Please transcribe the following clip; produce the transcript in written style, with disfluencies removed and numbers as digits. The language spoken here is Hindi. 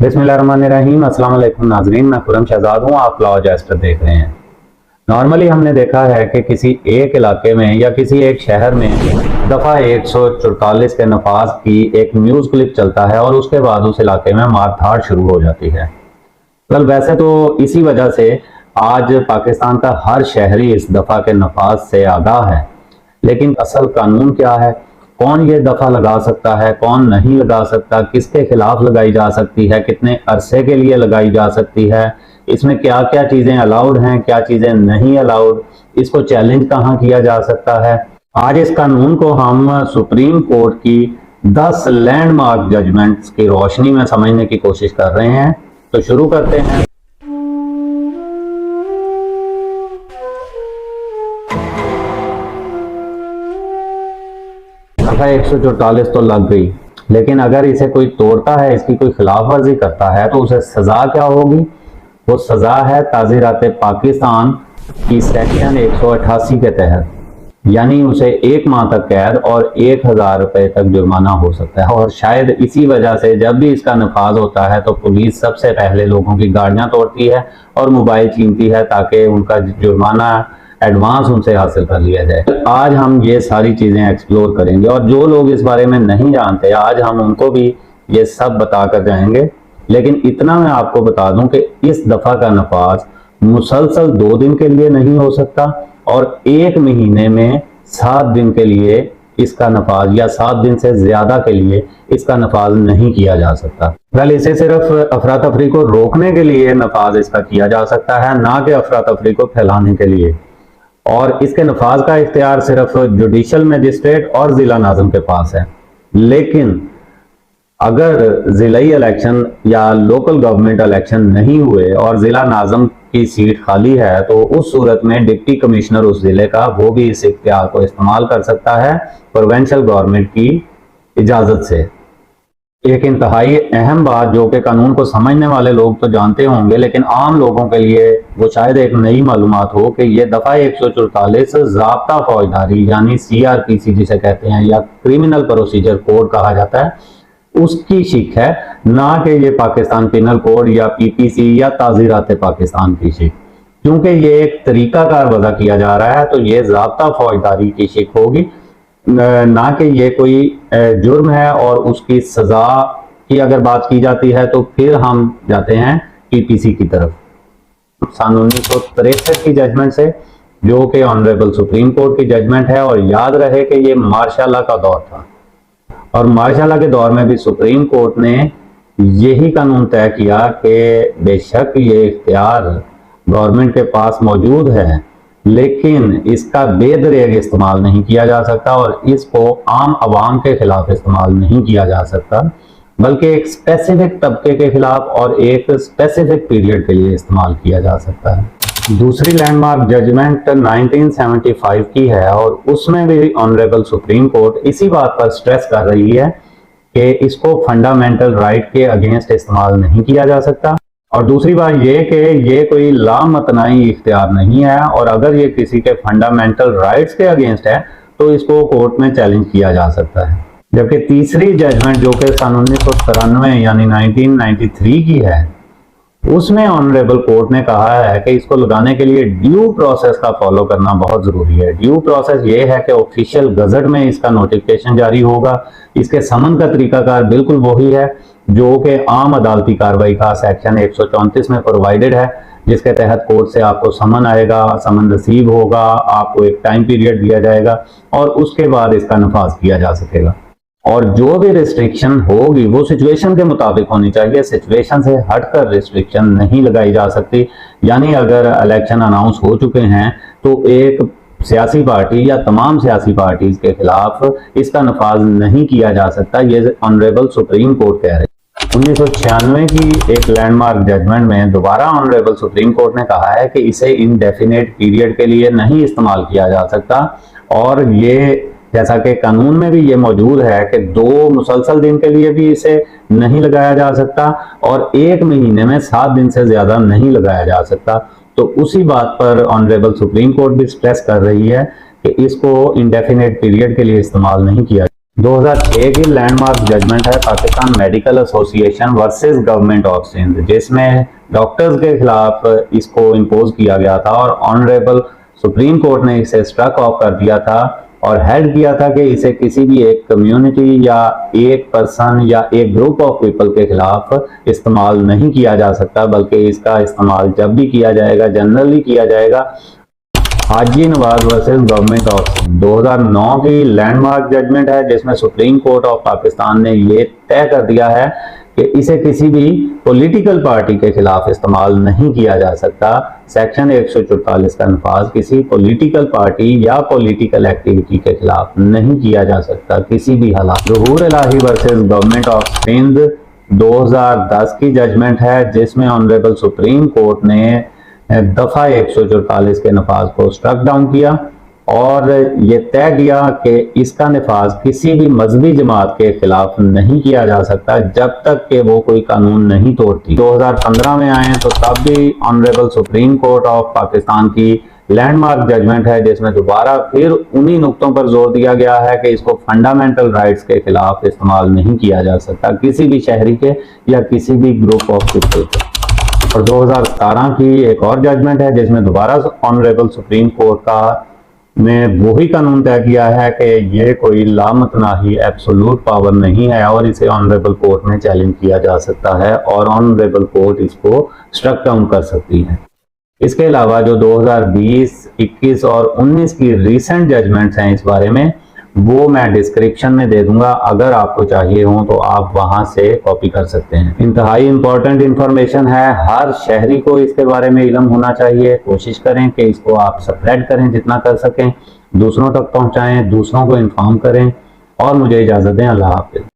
बिस्मिल्लाहिर्रहमानिर्रहीम। अस्सलाम वालेकुम नाजरीन, मैं खुरम शहजाद हूँ। आप लॉ जैस्टर देख रहे हैं। नॉर्मली हमने देखा है कि किसी एक इलाके में या किसी एक शहर में दफ़ा 144 के नफाज की एक न्यूज़ क्लिप चलता है और उसके बाद उस इलाके में मारधाड़ शुरू हो जाती है। कल वैसे तो इसी वजह से आज पाकिस्तान का हर शहरी इस दफ़ा के नफाज से आगाह है, लेकिन असल कानून क्या है, कौन ये दफा लगा सकता है, कौन नहीं लगा सकता, किसके खिलाफ लगाई जा सकती है, कितने अरसे के लिए लगाई जा सकती है, इसमें क्या क्या चीजें अलाउड हैं, क्या चीजें नहीं अलाउड, इसको चैलेंज कहाँ किया जा सकता है। आज इस कानून को हम सुप्रीम कोर्ट की 10 लैंडमार्क जजमेंट्स की रोशनी में समझने की कोशिश कर रहे हैं। तो शुरू करते हैं। दफा 144 तो लग गई, लेकिन अगर इसे कोई तोड़ता है, इसकी कोई खिलाफ वर्जी करता है तो उसे सजा क्या होगी? वो सजा है ताज़ीरात पाकिस्तान की सेक्शन 188 के तहत, यानी उसे 1 माह तक कैद और 1000 रुपए तक जुर्माना हो सकता है। और शायद इसी वजह से जब भी इसका नफाज होता है तो पुलिस सबसे पहले लोगों की गाड़ियां तोड़ती है और मोबाइल छीनती है ताकि उनका जुर्माना एडवांस उनसे हासिल कर लिया जाए। आज हम ये सारी चीजें एक्सप्लोर करेंगे और जो लोग इस बारे में नहीं जानते आज हम उनको भी ये सब बता कर जाएंगे। लेकिन इतना मैं आपको बता दूं कि इस दफा का नफाज मुसलसल 2 दिन के लिए नहीं हो सकता और 1 महीने में 7 दिन के लिए इसका नफाज या 7 दिन से ज्यादा के लिए इसका नफाज नहीं किया जा सकता। वेल, इसे सिर्फ अफरा तफरी को रोकने के लिए नफाज इसका किया जा सकता है, ना कि अफरा तफरी को फैलाने के लिए। और इसके नफाज का इख्तियार सिर्फ जुडिशल मजिस्ट्रेट और जिला नाज़िम के पास है। लेकिन अगर जिलाई इलेक्शन या लोकल गवर्नमेंट इलेक्शन नहीं हुए और जिला नाज़िम की सीट खाली है तो उस सूरत में डिप्टी कमिश्नर उस जिले का वो भी इस इख्तियार को इस्तेमाल कर सकता है प्रोविंशियल गवर्नमेंट की इजाजत से। एक इंतहाई अहम बात जो कि कानून को समझने वाले लोग तो जानते होंगे, लेकिन आम लोगों के लिए वो शायद एक नई मालूमात हो कि ये दफा 144 ज़ाब्ता फौजदारी यानी CRPC जिसे कहते हैं या क्रिमिनल प्रोसीजर कोड कहा जाता है, उसकी शिक है, ना कि ये पाकिस्तान पिनल कोड या PPC या ताज़ीरात पाकिस्तान की शिक। क्योंकि ये एक तरीकाकार वज़ा किया जा रहा है तो ये ज़ाब्ता फौजदारी की शिक होगी, ना कि ये कोई जुर्म है। और उसकी सजा की अगर बात की जाती है तो फिर हम जाते हैं PPC की तरफ, सन 1963 की जजमेंट से, जो कि ऑनरेबल सुप्रीम कोर्ट की जजमेंट है। और याद रहे कि ये मार्शल लॉ का दौर था और मार्शल लॉ के दौर में भी सुप्रीम कोर्ट ने यही कानून तय किया कि बेशक ये इख्तियार गवर्नमेंट के पास मौजूद है, लेकिन इसका बेदरेग इस्तेमाल नहीं किया जा सकता और इसको आम आवाम के खिलाफ इस्तेमाल नहीं किया जा सकता, बल्कि एक स्पेसिफिक तबके के खिलाफ और एक स्पेसिफिक पीरियड के लिए इस्तेमाल किया जा सकता है। दूसरी लैंडमार्क जजमेंट 1975 की है और उसमें भी ऑनरेबल सुप्रीम कोर्ट इसी बात पर स्ट्रेस कर रही है कि इसको फंडामेंटल राइट के अगेंस्ट इस्तेमाल नहीं किया जा सकता। और दूसरी बात ये कि ये कोई लामतनाई इख्तियार नहीं है और अगर ये किसी के फंडामेंटल राइट्स के अगेंस्ट है तो इसको कोर्ट में चैलेंज किया जा सकता है। जबकि तीसरी जजमेंट जो कि सन 1993 यानी 1993 की है, उसमें ऑनरेबल कोर्ट ने कहा है कि इसको लगाने के लिए ड्यू प्रोसेस का फॉलो करना बहुत जरूरी है। ड्यू प्रोसेस ये है कि ऑफिशियल गजट में इसका नोटिफिकेशन जारी होगा। इसके समन का तरीकाकार बिल्कुल वही है जो कि आम अदालती कार्रवाई का सेक्शन 134 में प्रोवाइडेड है, जिसके तहत कोर्ट से आपको समन आएगा, समन रिसीव होगा, आपको एक टाइम पीरियड दिया जाएगा और उसके बाद इसका नफाज किया जा सकेगा। और जो भी रिस्ट्रिक्शन होगी वो सिचुएशन के मुताबिक होनी चाहिए, सिचुएशन से हटकर रिस्ट्रिक्शन नहीं लगाई जा सकती। यानी अगर इलेक्शन अनाउंस हो चुके हैं तो एक सियासी पार्टी या तमाम सियासी पार्टीज के खिलाफ इसका नफाज नहीं किया जा सकता, ये ऑनरेबल सुप्रीम कोर्ट कह रहे हैं। 1996 की एक लैंडमार्क जजमेंट में दोबारा ऑनरेबल सुप्रीम कोर्ट ने कहा है कि इसे इनडेफिनेट पीरियड के लिए नहीं इस्तेमाल किया जा सकता और ये जैसा कि कानून में भी ये मौजूद है कि 2 मुसलसल दिन के लिए भी इसे नहीं लगाया जा सकता और 1 महीने में 7 दिन से ज्यादा नहीं लगाया जा सकता। तो उसी बात पर ऑनरेबल सुप्रीम कोर्ट भी स्ट्रेस कर रही है कि इसको इंडेफिनेट पीरियड के लिए इस्तेमाल नहीं किया। 2006 की लैंडमार्क जजमेंट है Pakistan medical association versus government of Sindh, जिसमें डॉक्टर्स के खिलाफ इसको इम्पोज किया गया था और ऑनरेबल सुप्रीम कोर्ट ने इसे स्ट्रक ऑफ कर दिया था और हेल्ड किया था कि इसे किसी भी एक कम्युनिटी या एक पर्सन या एक ग्रुप ऑफ पीपल के खिलाफ इस्तेमाल नहीं किया जा सकता, बल्कि इसका इस्तेमाल जब भी किया जाएगा जनरली किया जाएगा। Haji Nawaz versus government of Sindh 2009 की लैंडमार्क जजमेंट है, जिसमें सुप्रीम कोर्ट ऑफ पाकिस्तान ने ये तय कर दिया है कि इसे किसी भी पॉलिटिकल पार्टी के खिलाफ इस्तेमाल नहीं किया जा सकता। सेक्शन 144 का नफाज किसी पॉलिटिकल पार्टी या पॉलिटिकल एक्टिविटी के खिलाफ नहीं किया जा सकता किसी भी हालात। ज़हूर इलाही वर्सेस गवर्नमेंट ऑफ सिंध 2010 की जजमेंट है, जिसमें ऑनरेबल सुप्रीम कोर्ट ने दफा 144 के नफाज को स्ट्रक डाउन किया और ये तय किया कि इसका नफाज किसी भी मजहबी जमात के खिलाफ नहीं किया जा सकता जब तक कि वो कोई कानून नहीं तोड़ती। 2015 में आए तो तब भी honourable supreme court of Pakistan की लैंडमार्क जजमेंट है, जिसमें दोबारा फिर उन्हीं नुक्तों पर जोर दिया गया है कि इसको फंडामेंटल राइट्स के खिलाफ इस्तेमाल नहीं किया जा सकता किसी भी शहरी के या किसी भी ग्रुप ऑफ पीपल के। और 2017 की एक और जजमेंट है, जिसमें दोबारा ऑनरेबल सुप्रीम कोर्ट का ने वही कानून तय किया है कि ये कोई लामतनाही एब्सोल्यूट पावर नहीं है और इसे ऑनरेबल कोर्ट में चैलेंज किया जा सकता है और ऑनरेबल कोर्ट इसको स्ट्रक डाउन कर सकती है। इसके अलावा जो 2020, 21 और 19 की रीसेंट जजमेंट्स हैं इस बारे में, वो मैं डिस्क्रिप्शन में दे दूंगा, अगर आपको चाहिए हो तो आप वहां से कॉपी कर सकते हैं। इंतहाई इंपॉर्टेंट इंफॉर्मेशन है, हर शहरी को इसके बारे में इल्म होना चाहिए। कोशिश करें कि इसको आप स्प्रेड करें, जितना कर सकें दूसरों तक पहुंचाएं, दूसरों को इन्फॉर्म करें और मुझे इजाजत दें। अल्लाह हाफिज।